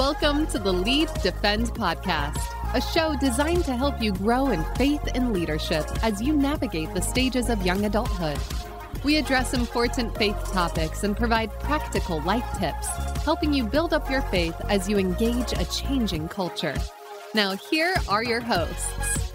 Welcome to the Lead Defend podcast, a show designed to help you grow in faith and leadership as you navigate the stages of young adulthood. We address important faith topics and provide practical life tips, helping you build up your faith as you engage a changing culture. Now, here are your hosts.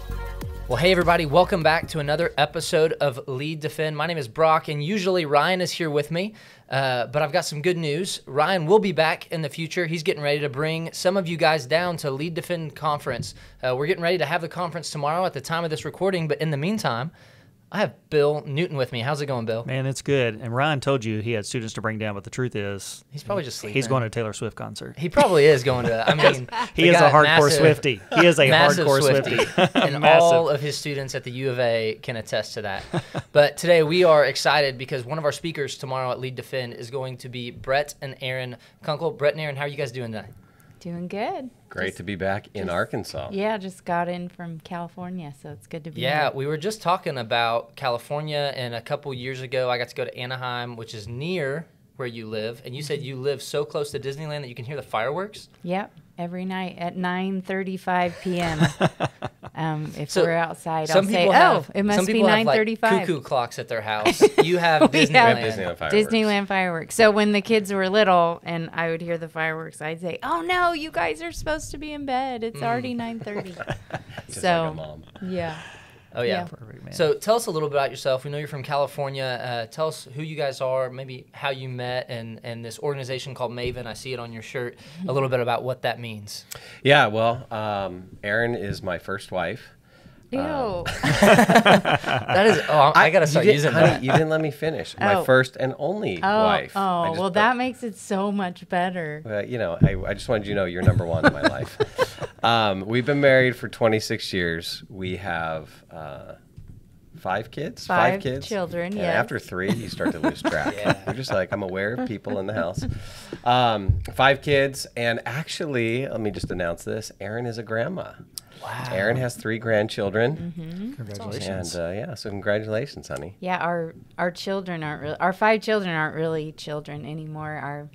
Well, hey everybody, welcome back to another episode of Lead Defend. My name is Brock, and usually Ryan is here with me, but I've got some good news. Ryan will be back in the future. He's getting ready to bring some of you guys down to Lead Defend Conference. We're getting ready to have the conference tomorrow at the time of this recording, but in the meantime, I have Bill Newton with me. How's it going, Bill? Man, it's good. And Ryan told you he had students to bring down, but the truth is... He's probably just sleeping. He's going to a Taylor Swift concert. He probably is going to. I mean, he is a hardcore Swiftie. He is a hardcore Swiftie. And all of his students at the U of A can attest to that. But today we are excited because one of our speakers tomorrow at Lead Defend is going to be Brett and Erin Kunkle. Brett and Erin, how are you guys doing tonight? Doing good. Great to be back in Arkansas. Yeah, just got in from California, so it's good to be here. here. We were just talking about California, and a couple years ago I got to go to Anaheim, which is near where you live, and you said you live so close to Disneyland that you can hear the fireworks? Yep, every night at 9:35 p.m. If we're outside, I'll say, it must be 9:35. Some people have like cuckoo clocks at their house. You have Disneyland fireworks. So when the kids were little and I would hear the fireworks, I'd say, oh no, you guys are supposed to be in bed. It's already 9:30. Just like a mom. Yeah. Oh, yeah. Perfect, man. So tell us a little bit about yourself. We know you're from California. Tell us who you guys are, maybe how you met, and this organization called Maven. I see it on your shirt. A little bit about what that means. Yeah, well, Erin is my first wife. Ew. That is, I got to start using that. You didn't let me finish. My first and only wife. Oh, well, that makes it so much better. I just wanted you to know you're number one in my life. We've been married for 26 years. We have 5 kids. 5 kids. Children, and yes. After 3, you start to lose track. We're just like, I'm aware of people in the house. 5 kids. And actually, let me just announce this. Erin is a grandma. Wow. Erin has 3 grandchildren. Mm-hmm. Congratulations. And so congratulations, honey. Yeah, our children aren't really, our 5 children aren't really children anymore. Our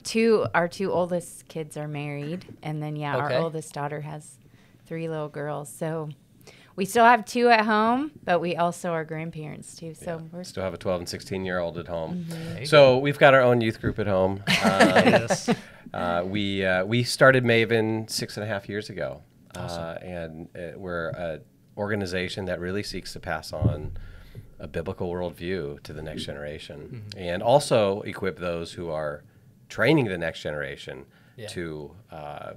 two oldest kids are married, and then our oldest daughter has 3 little girls. So we still have 2 at home, but we also are grandparents too. So we still have a 12 and 16-year-old at home. Mm-hmm. So we've got our own youth group at home. We started Maven 6.5 years ago. Awesome. And we're an organization that really seeks to pass on a biblical worldview to the next generation, and also equip those who are training the next generation to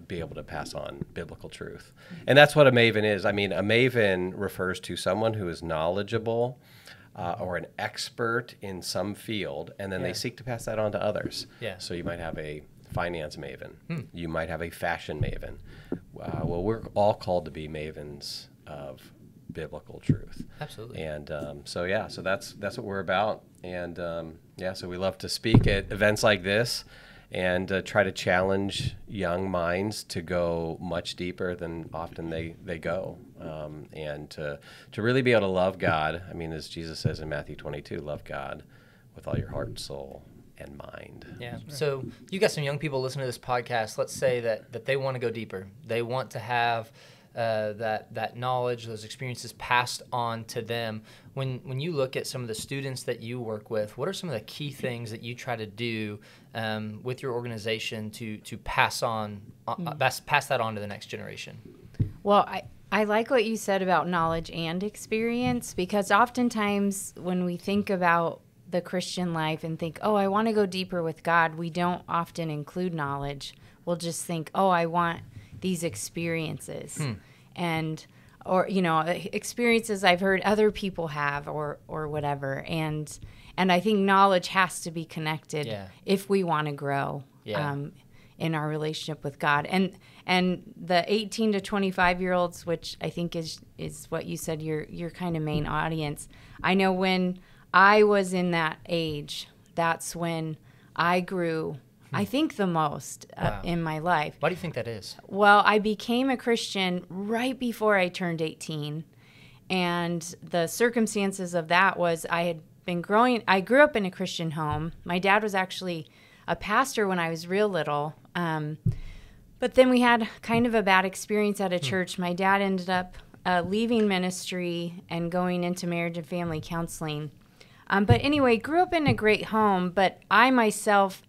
be able to pass on biblical truth. And that's what a maven is. I mean, a maven refers to someone who is knowledgeable or an expert in some field, and then they seek to pass that on to others. So you might have a finance maven. You might have a fashion maven. Well, we're all called to be mavens of biblical truth. Absolutely. And so that's what we're about. And so we love to speak at events like this and try to challenge young minds to go much deeper than often they go, and to really be able to love God. I mean, as Jesus says in Matthew 22, love God with all your heart, soul, and mind. Yeah. So you got some young people listening to this podcast. Let's say that they want to go deeper. They want to have that knowledge, those experiences passed on to them. When you look at some of the students that you work with, what are some of the key things that you try to do with your organization to pass that on to the next generation? Well, I like what you said about knowledge and experience, because oftentimes when we think about the Christian life and think, I want to go deeper with God, we don't often include knowledge. We'll just think, I want these experiences. Or experiences I've heard other people have or whatever. And I think knowledge has to be connected if we want to grow in our relationship with God. And the 18 to 25-year-olds, which I think is what you said, your kind of main audience. I know when I was in that age, that's when I grew, I think, the most in my life. Why do you think that is? Well, I became a Christian right before I turned 18. And the circumstances of that was I grew up in a Christian home. My dad was actually a pastor when I was real little. But then we had kind of a bad experience at a church. My dad ended up leaving ministry and going into marriage and family counseling. But anyway, grew up in a great home, but I myself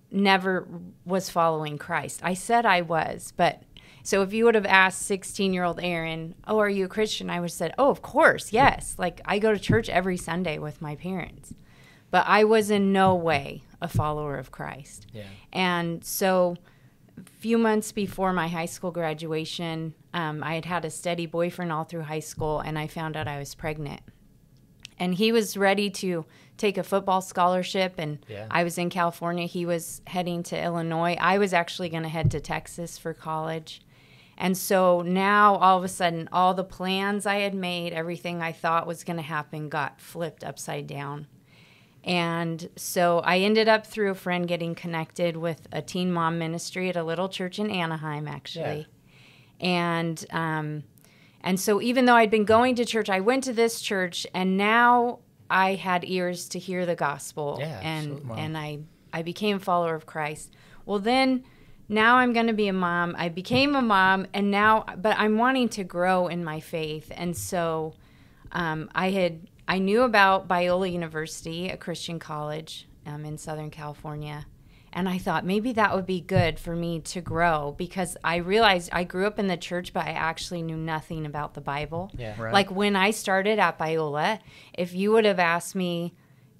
never was following Christ. I said I was, but so if you would have asked 16-year-old Erin, oh, are you a Christian? I would have said, oh, of course, yes. Like, I go to church every Sunday with my parents. But I was in no way a follower of Christ. Yeah. And so a few months before my high school graduation, I had had a steady boyfriend all through high school, and I found out I was pregnant. And he was ready to take a football scholarship, and I was in California. He was heading to Illinois. I was actually going to head to Texas for college. And so now, all of a sudden, all the plans I had made, everything I thought was going to happen, got flipped upside down. And so I ended up, through a friend, getting connected with a teen mom ministry at a little church in Anaheim, actually. Yeah. And so even though I'd been going to church, I went to this church, and now I had ears to hear the gospel, and I became a follower of Christ. Well, then now I'm going to be a mom. I became a mom, but I'm wanting to grow in my faith. And so I knew about Biola University, a Christian college in Southern California. And I thought maybe that would be good for me to grow, because I realized I grew up in the church, but I actually knew nothing about the Bible. Yeah. Right. Like when I started at Biola, if you would have asked me,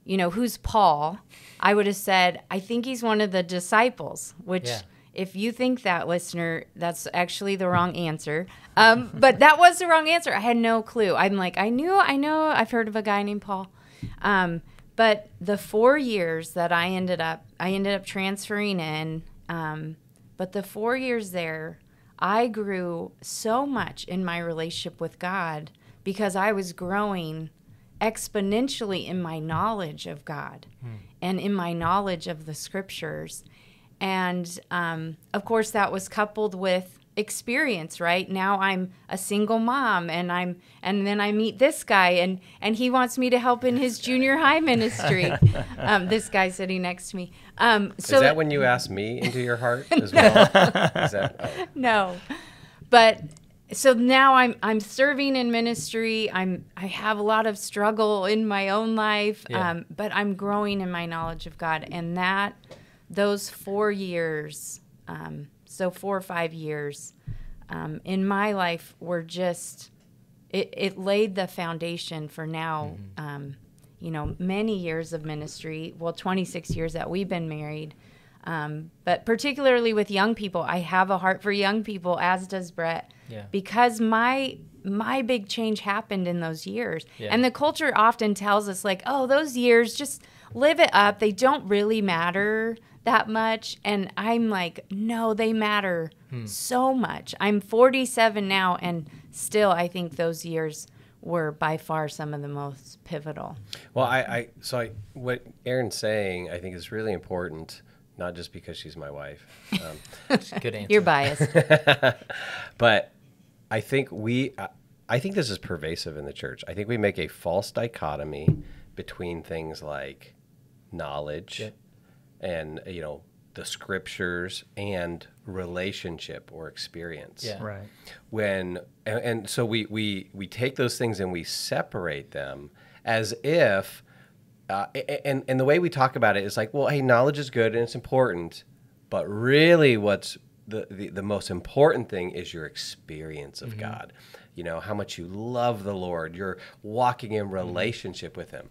who's Paul, I would have said, I think he's one of the disciples, which if you think that, listener, that's actually the wrong answer. But that was the wrong answer. I had no clue. I'm like, I know, I've heard of a guy named Paul. But the 4 years that I ended up transferring in, but the 4 years there, I grew so much in my relationship with God because I was growing exponentially in my knowledge of God and in my knowledge of the scriptures. And, of course, that was coupled with experience, right? Now I'm a single mom, and then I meet this guy, and he wants me to help in his junior high ministry. This guy sitting next to me. So is that when you asked me into your heart as well? Is that, No, but so now I'm serving in ministry. I have a lot of struggle in my own life, but I'm growing in my knowledge of God, and those 4 years. So 4 or 5 years in my life were just, it laid the foundation for now, many years of ministry. Well, 26 years that we've been married. But particularly with young people, I have a heart for young people, as does Brett, because my big change happened in those years. Yeah. And the culture often tells us, like, oh, those years, just live it up. They don't really matter that much. And I'm like, no, they matter so much. I'm 47 now, and still I think those years were by far some of the most pivotal. Well, what Erin's saying, I think, is really important, not just because she's my wife. Good answer. You're biased. But I think this is pervasive in the church. I think we make a false dichotomy between things like knowledge and, the scriptures and relationship or experience. Yeah. Right. And so we take those things and we separate them as if, and the way we talk about it is like, well, hey, knowledge is good and it's important, but really what's the most important thing is your experience of God. How much you love the Lord, you're walking in relationship with him.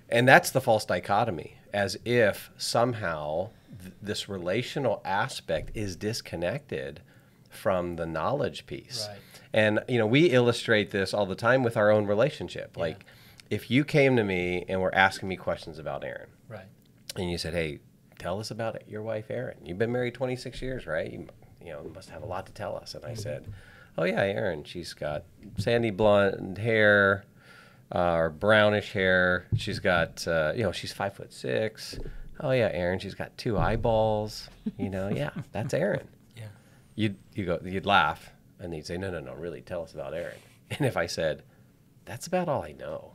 And that's the false dichotomy, as if somehow this relational aspect is disconnected from the knowledge piece. Right. And, we illustrate this all the time with our own relationship. Yeah. Like, if you came to me and were asking me questions about Erin, right, and you said, hey, tell us about your wife, Erin. You've been married 26 years, right? You must have a lot to tell us. And I said, oh, yeah, Erin, she's got sandy blonde hair, or brownish hair. She's got, she's 5'6". Oh yeah, Erin, she's got 2 eyeballs. Yeah, that's Erin. Yeah. You'd laugh, and they'd say, no, really, tell us about Erin. And if I said, that's about all I know,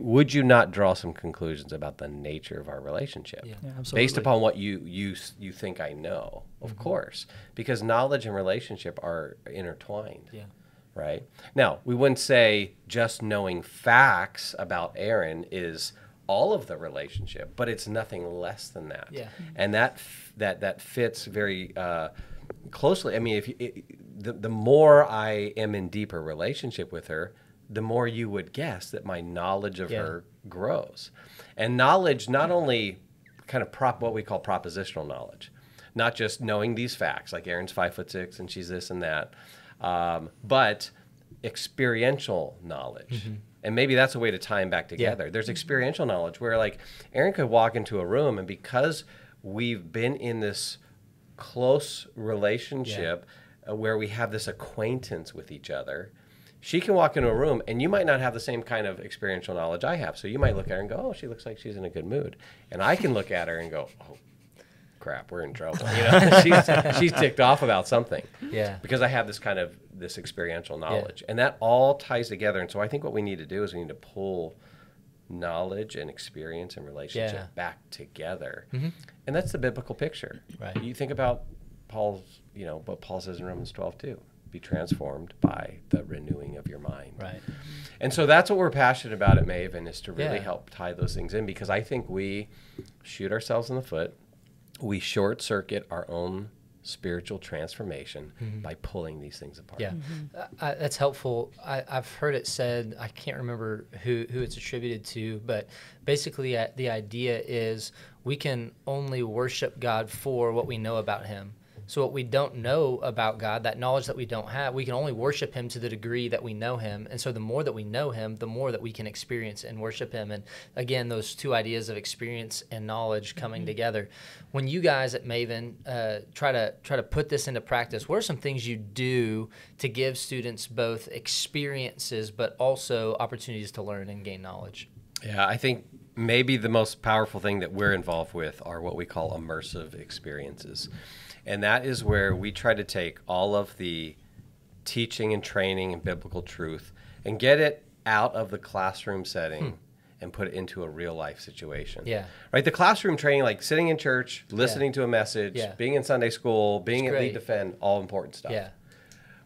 would you not draw some conclusions about the nature of our relationship absolutely. based upon what you think I know? Of course, because knowledge and relationship are intertwined. Yeah. Right? Now, we wouldn't say just knowing facts about Erin is all of the relationship, but it's nothing less than that. Yeah. And that fits very closely. I mean, the more I am in deeper relationship with her, the more you would guess that my knowledge of her grows. And knowledge, not only kind of what we call propositional knowledge, not just knowing these facts, like Erin's 5'6" and she's this and that, but experiential knowledge. And maybe that's a way to tie them back together. There's experiential knowledge where, like, Erin could walk into a room, and because we've been in this close relationship where we have this acquaintance with each other, she can walk into a room, and you might not have the same kind of experiential knowledge I have. So you might look at her and go, oh, she looks like she's in a good mood. And I can look at her and go, oh, crap, we're in trouble. You know, she's ticked off about something. Yeah. Because I have this experiential knowledge. And that all ties together. And so I think what we need to do is we need to pull knowledge and experience and relationship back together. And that's the biblical picture. Right. You think about what Paul says in Romans 12 too. Be transformed by the renewing of your mind. Right. And so that's what we're passionate about at Maven, is to really help tie those things in, because I think we shoot ourselves in the foot. We short circuit our own spiritual transformation by pulling these things apart. Yeah, that's helpful. I've heard it said, I can't remember who it's attributed to, but basically the idea is we can only worship God for what we know about him. So what we don't know about God, that knowledge that we don't have, we can only worship him to the degree that we know him. And so the more that we know him, the more that we can experience and worship him. And again, those two ideas of experience and knowledge coming together. When you guys at Maven try to put this into practice, what are some things you do to give students both experiences but also opportunities to learn and gain knowledge? Yeah, I think maybe the most powerful thing that we're involved with are what we call immersive experiences. And that is where we try to take all of the teaching and training and biblical truth and get it out of the classroom setting and put it into a real life situation. Yeah. Right? The classroom training, like sitting in church, listening to a message, being in Sunday school, being at Lead Defend, all important stuff. Yeah.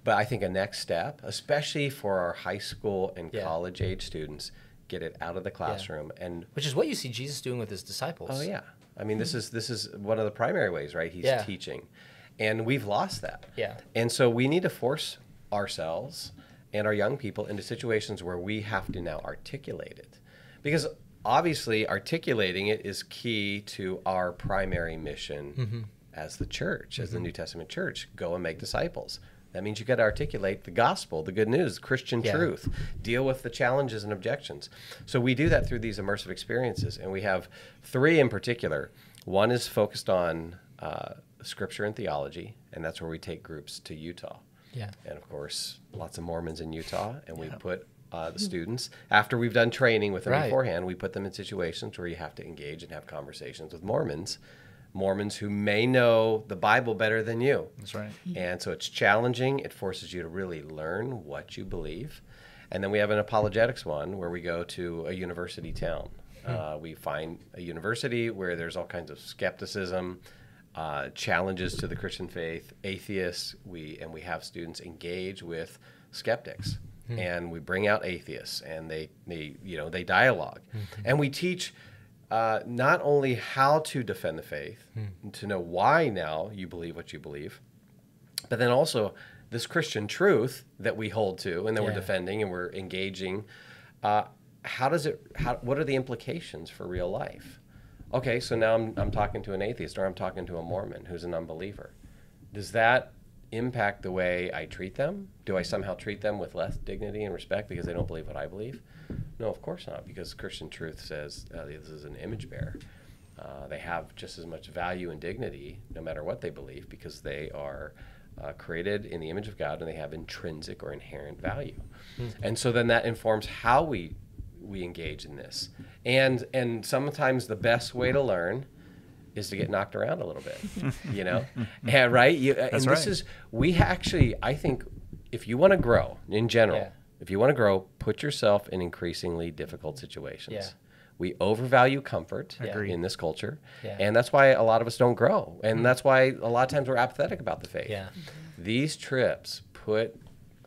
But I think a next step, especially for our high school and college age students, get it out of the classroom. And which is what you see Jesus doing with his disciples. Oh yeah. I mean, this is one of the primary ways, right? He's teaching. And we've lost that. Yeah. And so we need to force ourselves and our young people into situations where we have to now articulate it. Because obviously articulating it is key to our primary mission as the church, as the New Testament church. Go and make disciples. That means you got to articulate the gospel, the good news, Christian truth, deal with the challenges and objections. So we do that through these immersive experiences, and we have 3 in particular. One is focused on scripture and theology, and that's where we take groups to Utah. Yeah. And of course, lots of Mormons in Utah, and we put the students, after we've done training with them beforehand, we put them in situations where you have to engage and have conversations with Mormons who may know the Bible better than you. That's right. And so it's challenging. It forces you to really learn what you believe. And then we have an apologetics one where we go to a university town. We find a university where there's all kinds of skepticism, challenges to the Christian faith, atheists. We have students engage with skeptics. And we bring out atheists, and they dialogue. And we teach not only how to defend the faith, to know why now you believe what you believe, but then also this Christian truth that we hold to and that we're defending and we're engaging. What are the implications for real life? Okay, so now I'm talking to an atheist, or I'm talking to a Mormon who's an unbeliever. Does that impact the way I treat them? Do I somehow treat them with less dignity and respect because they don't believe what I believe? No, of course not, because Christian truth says this is an image bearer. They have just as much value and dignity no matter what they believe, because they are created in the image of God, and they have intrinsic or inherent value. And so then that informs how we engage in this. And sometimes the best way to learn is to get knocked around a little bit, Yeah, right? That's and right. this is, we actually, I think, if you want to grow in general, If you want to grow, put yourself in increasingly difficult situations. Yeah. We overvalue comfort Agreed. in this culture, Yeah. and that's why a lot of us don't grow. And that's why a lot of times we're apathetic about the faith. Yeah. These trips put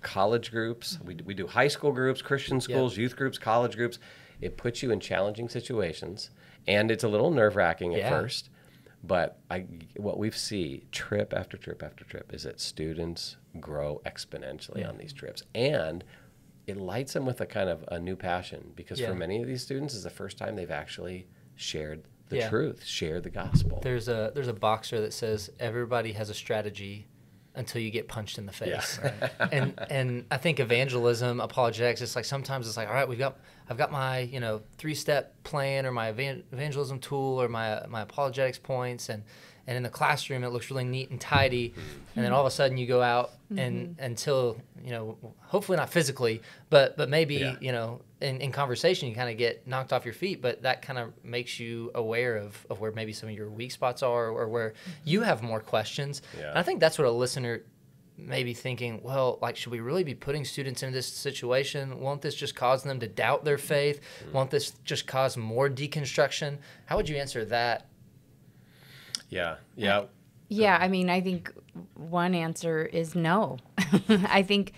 college groups, we do high school groups, Christian schools, youth groups, college groups. It puts you in challenging situations, and it's a little nerve-wracking at first. But what we see trip after trip after trip is that students grow exponentially on these trips. And it lights them with a kind of a new passion, because for many of these students, it's the first time they've actually shared the truth, shared the gospel. There's a boxer that says everybody has a strategy until you get punched in the face. Yeah. And I think evangelism, apologetics, it's like sometimes it's like, all right, I've got my 3-step plan or my evangelism tool or my apologetics points, and in the classroom it looks really neat and tidy, and then all of a sudden you go out and until hopefully not physically, but maybe in conversation you kind of get knocked off your feet, but that kind of makes you aware of where maybe some of your weak spots are, or where you have more questions. And I think that's what a listener may be thinking, well, like, should we really be putting students in this situation? Won't this just cause them to doubt their faith? Won't this just cause more deconstruction? How would you answer that? Yeah. I mean, I think one answer is no. I think,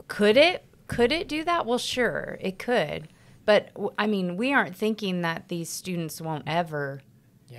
could it do that? Well, sure, it could. But, I mean, we aren't thinking that these students won't ever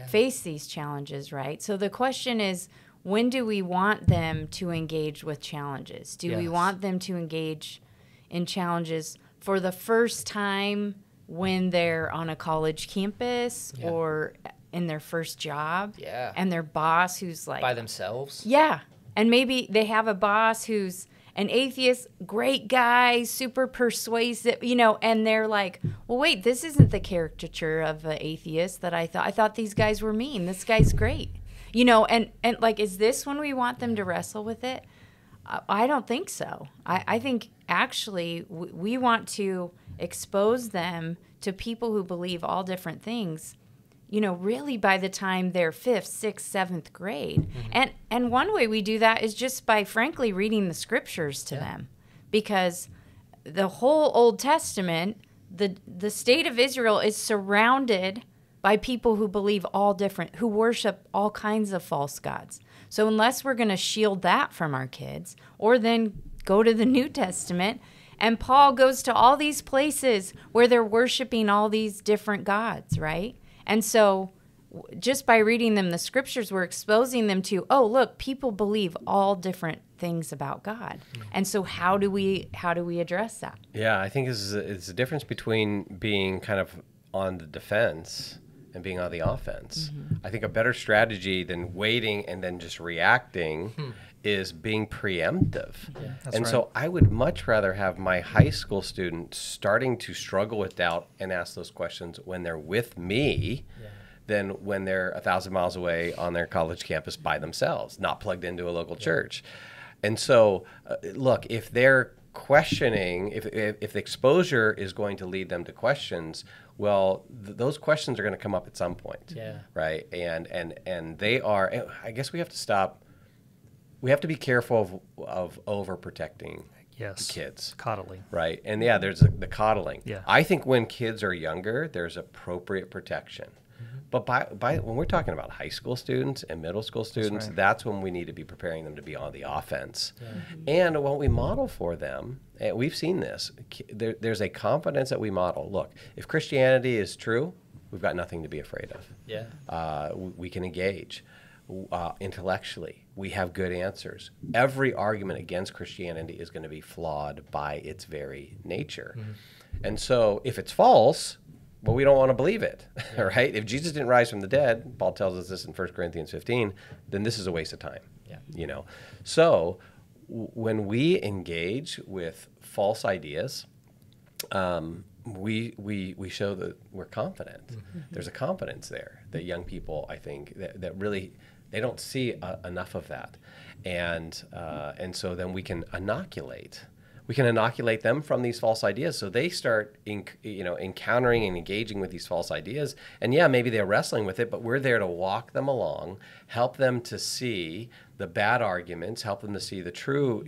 face these challenges, right? So the question is, when do we want them to engage with challenges? Do we want them to engage in challenges for the first time when they're on a college campus or in their first job? And their boss who's like... by themselves? Yeah. And maybe they have a boss who's an atheist, great guy, super persuasive, and they're like, well, wait, this isn't the caricature of an atheist that I thought. I thought these guys were mean. This guy's great. And like, is this when we want them to wrestle with it? I don't think so. I think actually we want to expose them to people who believe all different things, really by the time they're 5th, 6th, 7th grade. And one way we do that is just by, frankly, reading the scriptures to them. Because the whole Old Testament, the state of Israel is surrounded by people who believe who worship all kinds of false gods. So unless we're going to shield that from our kids, or then go to the New Testament, and Paul goes to all these places where they're worshiping all these different gods, right? And so just by reading them the scriptures, we're exposing them to, oh, look, people believe all different things about God. And so how do we address that? Yeah, I think it's a difference between being kind of on the defense and being on the offense. I think a better strategy than waiting and then just reacting is being preemptive. And so I would much rather have my high school student starting to struggle with doubt and ask those questions when they're with me than when they're 1,000 miles away on their college campus by themselves, not plugged into a local church. And so, look, if they're questioning, if the exposure is going to lead them to questions, well, those questions are going to come up at some point, right? And they are. I guess we have to stop. We have to be careful of overprotecting the kids, coddling, right? And there's the coddling. I think when kids are younger, there's appropriate protection. But by when we're talking about high school students and middle school students, that's when we need to be preparing them to be on the offense. And what we model for them, and we've seen this, there's a confidence that we model. Look, if Christianity is true, we've got nothing to be afraid of. We can engage intellectually. We have good answers. Every argument against Christianity is going to be flawed by its very nature. And so if it's false, but we don't want to believe it, right? If Jesus didn't rise from the dead, Paul tells us this in 1 Corinthians 15, then this is a waste of time, So when we engage with false ideas, we show that we're confident. There's a confidence there that young people, I think, that really, they don't see enough of that. And so then we can inoculate them from these false ideas, so they start encountering and engaging with these false ideas. And maybe they're wrestling with it, but we're there to walk them along, help them to see the bad arguments, help them to see the true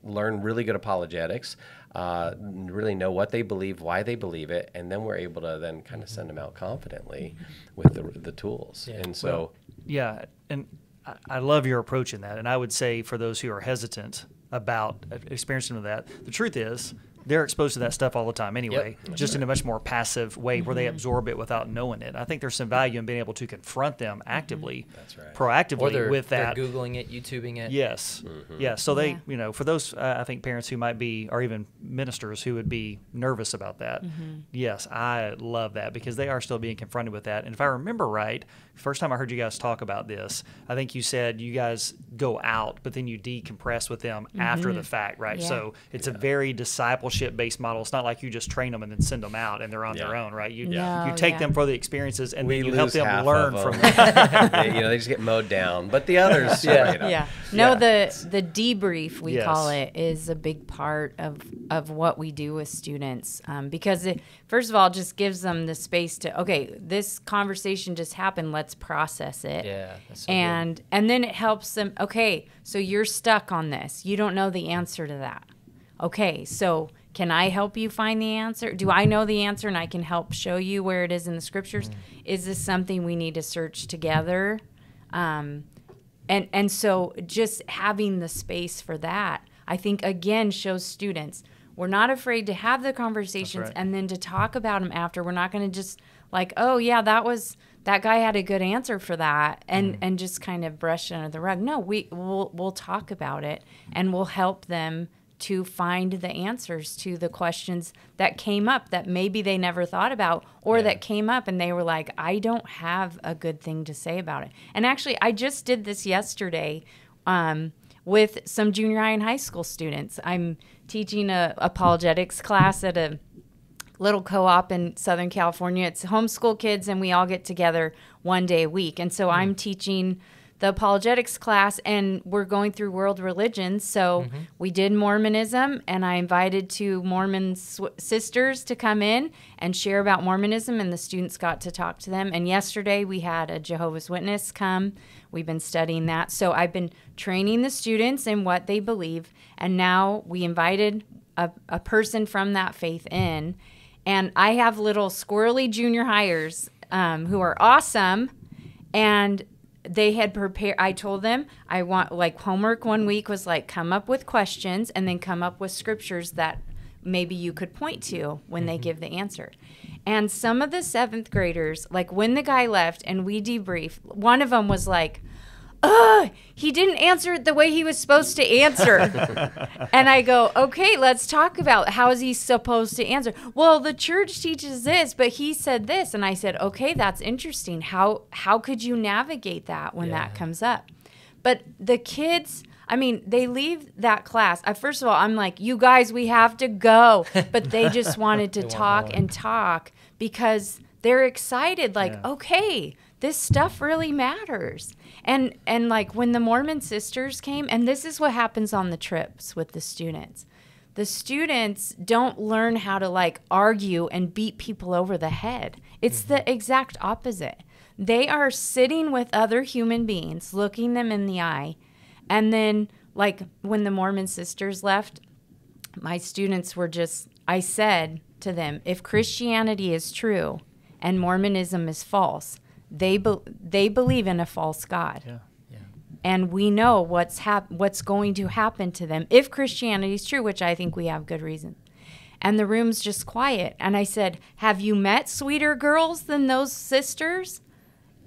learn really good apologetics, really know what they believe, why they believe it, and then we're able to then kind of send them out confidently with the tools. Yeah. And so, Yeah, and I love your approach in that. And I would say for those who are hesitant about experiencing that, the truth is they're exposed to that stuff all the time anyway, just in a much more passive way where they absorb it without knowing it. I think there's some value in being able to confront them actively, proactively with that. They're Googling it, YouTubing it. Yes. Yeah. So they, for those, I think parents who might be, or even ministers who would be nervous about that. Yes, I love that because they are still being confronted with that. And if I remember right, first time I heard you guys talk about this, I think you said you guys go out, but then you decompress with them after the fact, right? Yeah. So it's a very discipleship-based model. It's not like you just train them and then send them out and they're on their own, right? You take them for the experiences and then you help them learn from them. They just get mowed down, but the others, No, the debrief, we call it, is a big part of what we do with students because it, first of all, just gives them the space to, okay, this conversation just happened, let's process it. Yeah, that's so and then it helps them, okay, so you're stuck on this. You don't know the answer to that. Okay, so can I help you find the answer? Do I know the answer and I can help show you where it is in the scriptures? Is this something we need to search together? And so just having the space for that, I think, again, shows students we're not afraid to have the conversations and then to talk about them after. We're not going to just like, oh, yeah, that guy had a good answer for that and just kind of brush it under the rug. No, we'll talk about it and we'll help them to find the answers to the questions that came up that maybe they never thought about or that came up and they were like, I don't have a good thing to say about it. And actually, I just did this yesterday with some junior high and high school students. I'm teaching a apologetics class at a little co-op in Southern California. It's homeschool kids and we all get together one day a week. And so I'm teaching the apologetics class and we're going through world religions. So we did Mormonism and I invited two Mormon sisters to come in and share about Mormonism and the students got to talk to them. And yesterday we had a Jehovah's Witness come. We've been studying that. So I've been training the students in what they believe. And now we invited a person from that faith in. And I have little squirrely junior hires who are awesome. And they had prepared, I told them, I want, like, homework one week was like, come up with questions and then come up with scriptures that maybe you could point to when they give the answer. And some of the 7th graders, like, when the guy left and we debriefed, one of them was like, he didn't answer it the way he was supposed to answer. And I go, okay, let's talk about how is he supposed to answer? Well, the church teaches this, but he said this. And I said, okay, that's interesting. How could you navigate that when that comes up? But the kids, I mean, they leave that class. First of all, I'm like, you guys, we have to go. But they just wanted to talk and talk because they're excited. Like, okay, this stuff really matters. And like when the Mormon sisters came, and this is what happens on the trips with the students. The students don't learn how to like argue and beat people over the head. It's the exact opposite. They are sitting with other human beings, looking them in the eye. And then like when the Mormon sisters left, my students were just, I said to them, if Christianity is true and Mormonism is false, they believe in a false God. Yeah. And we know what's going to happen to them if Christianity is true, which I think we have good reason. And the room's just quiet. And I said, have you met sweeter girls than those sisters?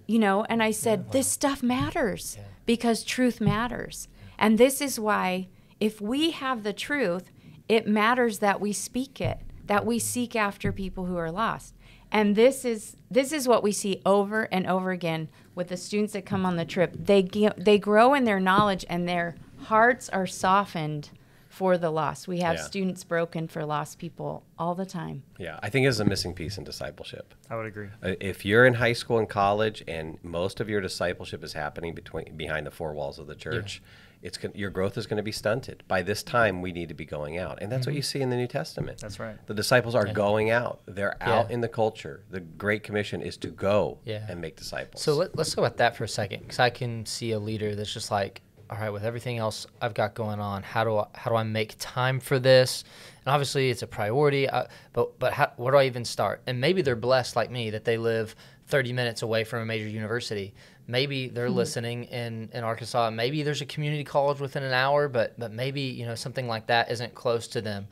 And I said, this stuff matters because truth matters. And this is why if we have the truth, it matters that we speak it, that we seek after people who are lost. And this is what we see over and over again with the students that come on the trip. They grow in their knowledge and their hearts are softened for the lost. We have students broken for lost people all the time. Yeah, I think it's a missing piece in discipleship. I would agree. If you're in high school and college and most of your discipleship is happening behind the four walls of the church, your growth is going to be stunted. By this time, we need to be going out. And that's what you see in the New Testament. That's right. The disciples are going out. They're out in the culture. The Great Commission is to go and make disciples. So let's talk about that for a second, because I can see a leader that's just like, all right, with everything else I've got going on, how do I make time for this? And obviously it's a priority, but where do I even start? And maybe they're blessed like me that they live 30 minutes away from a major university. Maybe they're listening in Arkansas. Maybe there's a community college within an hour, but maybe, you know, something like that isn't close to them.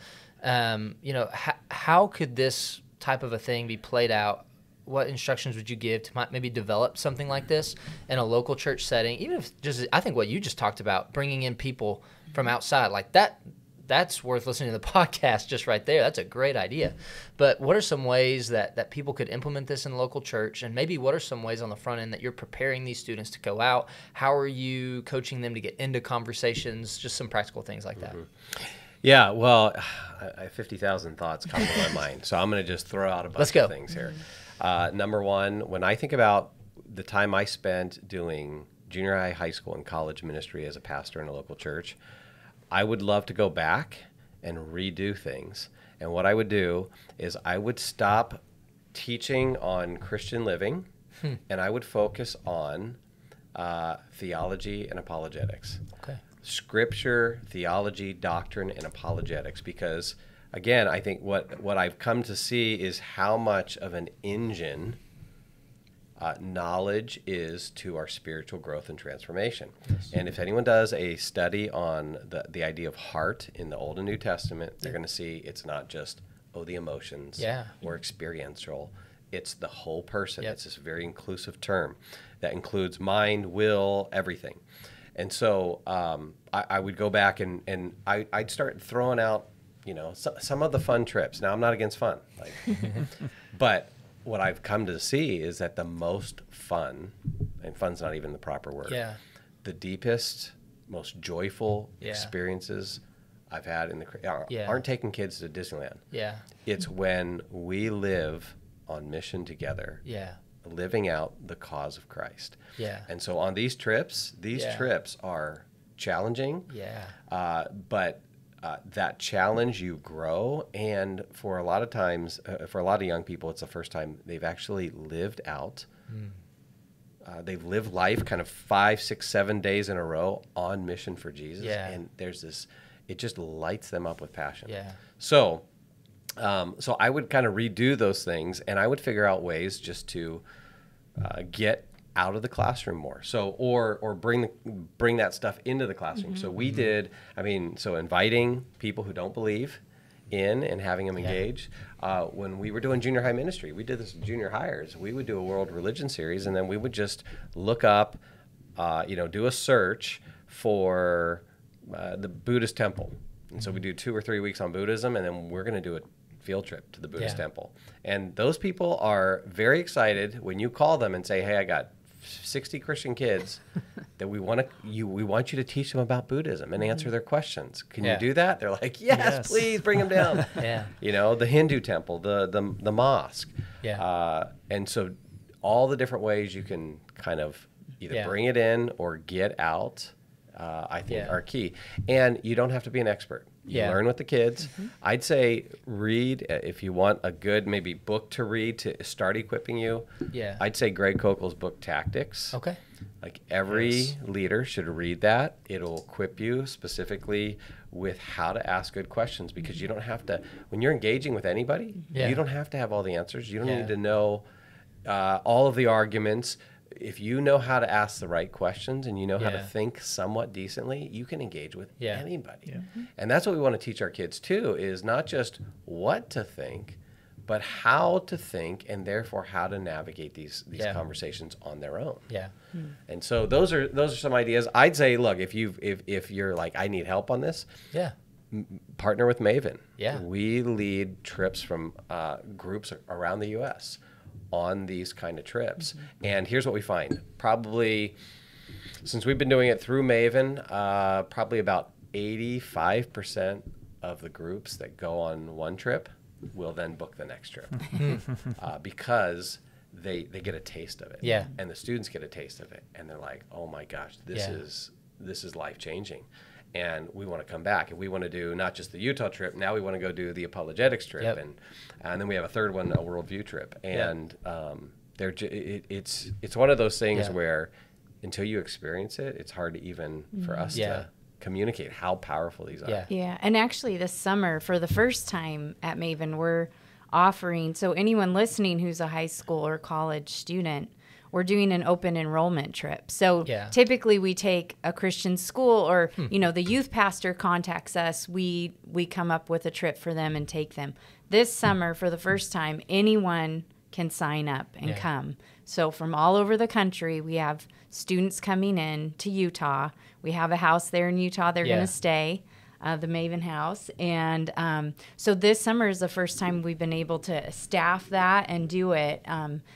You know, how could this type of a thing be played out? What instructions would you give to maybe develop something like this in a local church setting? Even if just, I think what you just talked about, bringing in people from outside, like that's worth listening to the podcast just right there. That's a great idea. But what are some ways that people could implement this in the local church? And maybe what are some ways on the front end that you're preparing these students to go out? How are you coaching them to get into conversations? Just some practical things like that. Yeah, well, I have 50,000 thoughts coming to my mind. So I'm going to just throw out a bunch of things here. Number one, when I think about the time I spent doing junior high, high school, and college ministry as a pastor in a local church, I would love to go back and redo things. And what I would do is I would stop teaching on Christian living, and I would focus on theology and apologetics. Okay. Scripture, theology, doctrine, and apologetics, because again, I think what I've come to see is how much of an engine knowledge is to our spiritual growth and transformation. Yes. And if anyone does a study on the idea of heart in the Old and New Testament, they're going to see it's not just, the emotions or experiential. It's the whole person. It's this very inclusive term that includes mind, will, everything. And so I would go back and I'd start throwing out, you know, some of the fun trips. Now, I'm not against fun, but what I've come to see is that the most fun, and fun's not even the proper word, the deepest, most joyful experiences I've had in aren't taking kids to Disneyland. It's when we live on mission together, living out the cause of Christ. And so on these trips are challenging, but that challenge, you grow, and for a lot of times, for a lot of young people, it's the first time they've actually lived out. They've lived life kind of 5, 6, 7 days in a row on mission for Jesus, and there's this, it just lights them up with passion. So I would kind of redo those things, and I would figure out ways just to get out of the classroom more. So, or bring that stuff into the classroom. So we did, inviting people who don't believe in and having them engage. When we were doing junior high ministry, we did this with junior hires. We would do a world religion series, and then we would just look up, do a search for the Buddhist temple. And so we do 2 or 3 weeks on Buddhism, and then we're going to do a field trip to the Buddhist temple. And those people are very excited when you call them and say, hey, I got 60 Christian kids that we want you to teach them about Buddhism and answer their questions. Can you do that? They're like, yes, please bring them down. You know, the Hindu temple, the mosque. And so all the different ways you can kind of either bring it in or get out, I think are key. And you don't have to be an expert. You learn with the kids. I'd say read, if you want a good maybe book to read to start equipping you. I'd say Greg Kunkle's book, Tactics. Okay. Like every leader should read that. It'll equip you specifically with how to ask good questions, because you don't have to, when you're engaging with anybody, you don't have to have all the answers. You don't need to know all of the arguments. If you know how to ask the right questions and you know how to think somewhat decently, you can engage with anybody. And that's what we want to teach our kids too, is not just what to think, but how to think, and therefore how to navigate these conversations on their own. And so those are some ideas. I'd say, look, if you're like, I need help on this, partner with Maven. We lead trips from groups around the U.S. on these kind of trips. And here's what we find. Probably, since we've been doing it through Maven, probably about 85% of the groups that go on one trip will then book the next trip because they get a taste of it. And the students get a taste of it. And they're like, oh my gosh, this is life-changing. And we want to come back. And we want to do not just the Utah trip. Now we want to go do the apologetics trip. And then we have a third one, a worldview trip. And it's one of those things where until you experience it, it's hard to even for us to communicate how powerful these are. Yeah. And actually this summer, for the first time at Maven, we're offering, so anyone listening who's a high school or college student, we're doing an open enrollment trip. So typically we take a Christian school or, you know, the youth pastor contacts us. We come up with a trip for them and take them. This summer, for the first time, anyone can sign up and come. So from all over the country, we have students coming in to Utah. We have a house there in Utah they're going to stay, the Maven House. And so this summer is the first time we've been able to staff that and do it.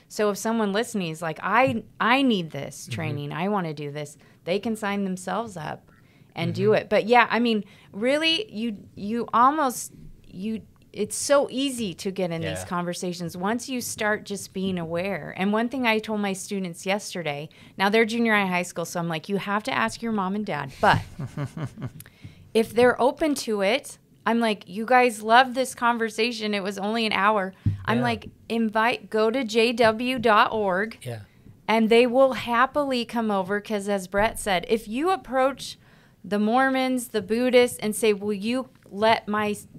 So if someone listening is like, I need this training, I want to do this, they can sign themselves up and do it. But yeah, I mean, really, it's so easy to get in these conversations once you start just being aware. And one thing I told my students yesterday, now they're junior high school, so I'm like, you have to ask your mom and dad. But if they're open to it, I'm like, you guys love this conversation. It was only an hour. I'm like, go to jw.org and they will happily come over. Because as Brett said, if you approach the Mormons, the Buddhists, and say, will you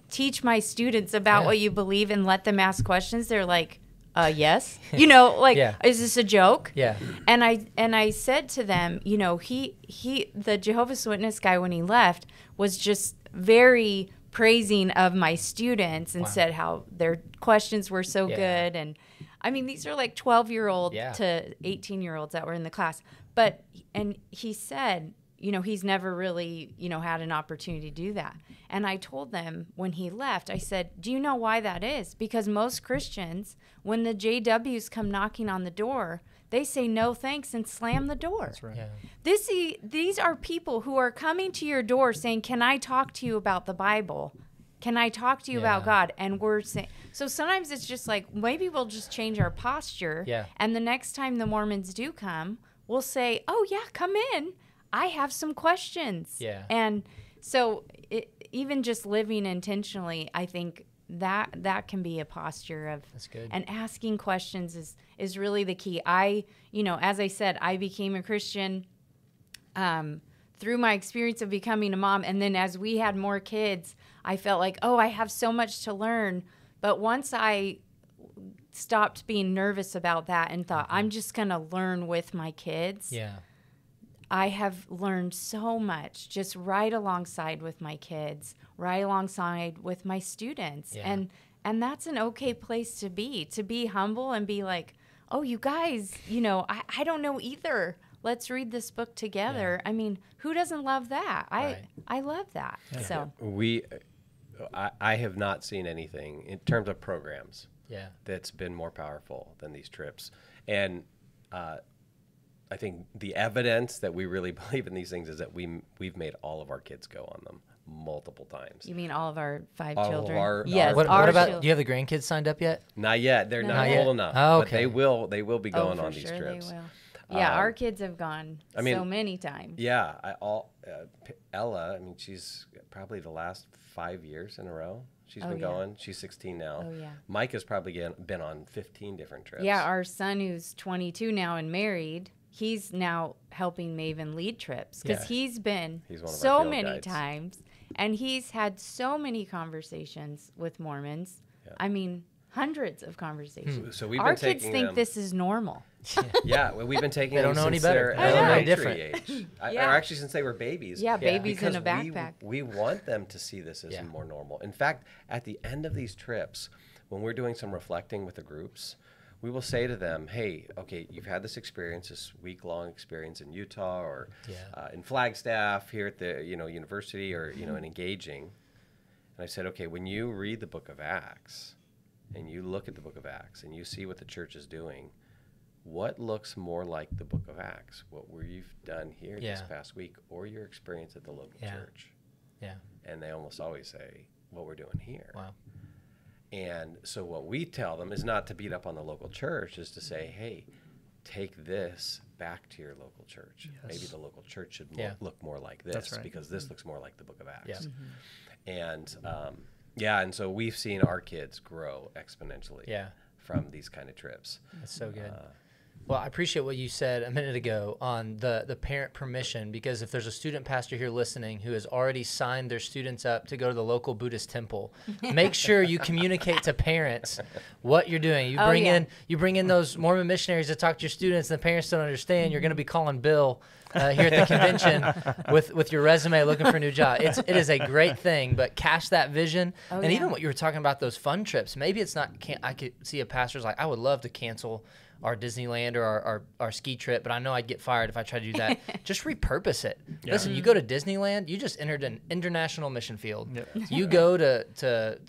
teach my students about what you believe and let them ask questions, they're like, yes. You know, like, is this a joke? Yeah. And I said to them, you know, the Jehovah's Witness guy, when he left, was just very praising of my students and said how their questions were so good. And I mean, these are like 12-year-old to 18-year-olds that were in the class. And he said, you know, he's never really, you know, had an opportunity to do that. And I told them when he left, I said, do you know why that is? Because most Christians, when the JWs come knocking on the door, they say no thanks and slam the door. That's right. These are people who are coming to your door saying, can I talk to you about the Bible? Can I talk to you about God? And we're saying, so sometimes it's just like, maybe we'll just change our posture. Yeah. And the next time the Mormons do come, we'll say, oh yeah, come in. I have some questions. Yeah. And so even just living intentionally, I think that can be a posture of, that's good. And asking questions is really the key. You know, as I said, I became a Christian through my experience of becoming a mom. And then as we had more kids, I felt like, oh, I have so much to learn. But once I stopped being nervous about that and thought, I'm just going to learn with my kids. Yeah. I have learned so much just right alongside with my kids, right alongside with my students. Yeah. And that's an okay place to be humble and be like, oh, you guys, you know, I don't know either. Let's read this book together. Yeah. I mean, who doesn't love that? I love that. Yeah. So I have not seen anything in terms of programs that's been more powerful than these trips. And I think the evidence that we really believe in these things is that we've made all of our kids go on them multiple times. You mean all of our 5 all children? Yes. What about? Do you have the grandkids signed up yet? Not yet. They're not old enough. Oh, okay. But they will be going on these trips. They will. Yeah, our kids have gone so many times. Yeah, Ella. I mean, she's probably the last 5 years in a row. She's been going. She's 16 now. Oh, yeah. Mike has probably been on 15 different trips. Yeah, our son, who's 22 now and married, he's now helping Maven lead trips because he's been so many times, and he's had so many conversations with Mormons. Yeah. I mean, hundreds of conversations. So our kids think this is normal. Yeah, well, we've been taking them since their elementary age. Or actually since they were babies. Yeah, babies in a backpack. We want them to see this as more normal. In fact, at the end of these trips, when we're doing some reflecting with the groups, we will say to them, hey, okay, you've had this experience, this week-long experience in Utah or in Flagstaff here at the university or in engaging. And I said, okay, when you read the book of Acts and you look at the book of Acts and you see what the church is doing, what looks more like the book of Acts, what we've done here this past week, or your experience at the local church? Yeah. And they almost always say, what we're doing here. Wow. And so what we tell them is not to beat up on the local church, is to say, hey, take this back to your local church. Yes. Maybe the local church should look more like this because this looks more like the book of Acts. Yeah. And and so we've seen our kids grow exponentially from these kind of trips. That's so good. Well, I appreciate what you said a minute ago on the parent permission, because if there's a student pastor here listening who has already signed their students up to go to the local Buddhist temple, make sure you communicate to parents what you're doing. You bring in those Mormon missionaries to talk to your students, and the parents don't understand. You're going to be calling Bill here at the convention with your resume looking for a new job. It is a great thing, but cast that vision. Even what you were talking about, those fun trips, maybe it's not, I could see a pastor's like, I would love to cancel our Disneyland or our ski trip, but I know I'd get fired if I tried to do that. Just repurpose it. Yeah. Listen, you go to Disneyland, you just entered an international mission field. Yep. You go to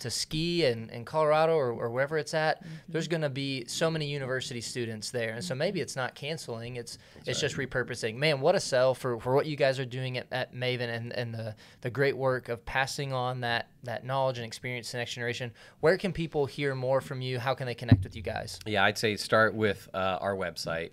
ski in Colorado or wherever it's at, there's going to be so many university students there. And so maybe it's not canceling, it's just repurposing. Man, what a sell for what you guys are doing at Maven and the great work of passing on that knowledge and experience to the next generation. Where can people hear more from you? How can they connect with you guys? Yeah, I'd say start with our website,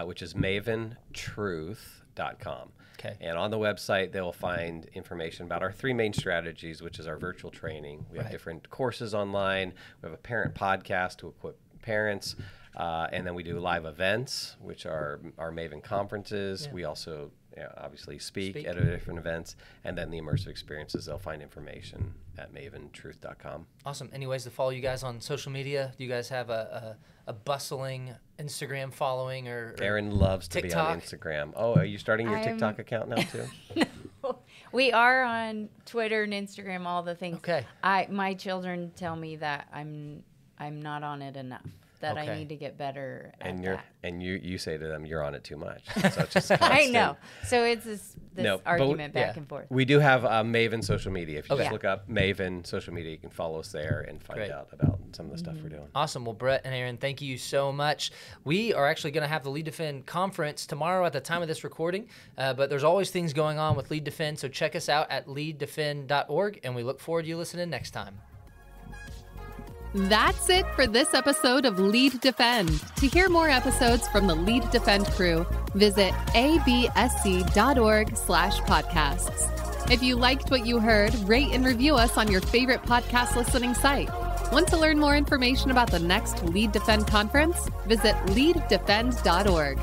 which is maventruth.com. Okay. And on the website, they'll find information about our three main strategies, which is our virtual training. We have different courses online. We have a parent podcast to equip parents. And then we do live events, which are our Maven conferences. Yeah. We also obviously speak at different events. And then the immersive experiences, they'll find information at maventruth.com. Awesome. Any ways to follow you guys on social media? Do you guys have a bustling Instagram following or Erin loves TikTok? To be on Instagram. Oh, are you starting your TikTok account now too? No. We are on Twitter and Instagram, all the things. Okay. My children tell me that I'm not on it enough. That I need to get better at that. And you say to them, you're on it too much. So it's just I know. So it's this argument back and forth. We do have Maven social media. If you just look up Maven social media, you can follow us there and find out about some of the stuff we're doing. Awesome. Well, Brett and Erin, thank you so much. We are actually going to have the Lead Defend conference tomorrow at the time of this recording, but there's always things going on with Lead Defend, so check us out at leaddefend.org, and we look forward to you listening next time. That's it for this episode of Lead Defend. To hear more episodes from the Lead Defend crew, visit absc.org/podcasts. If you liked what you heard, rate and review us on your favorite podcast listening site. Want to learn more information about the next Lead Defend conference? Visit leaddefend.org.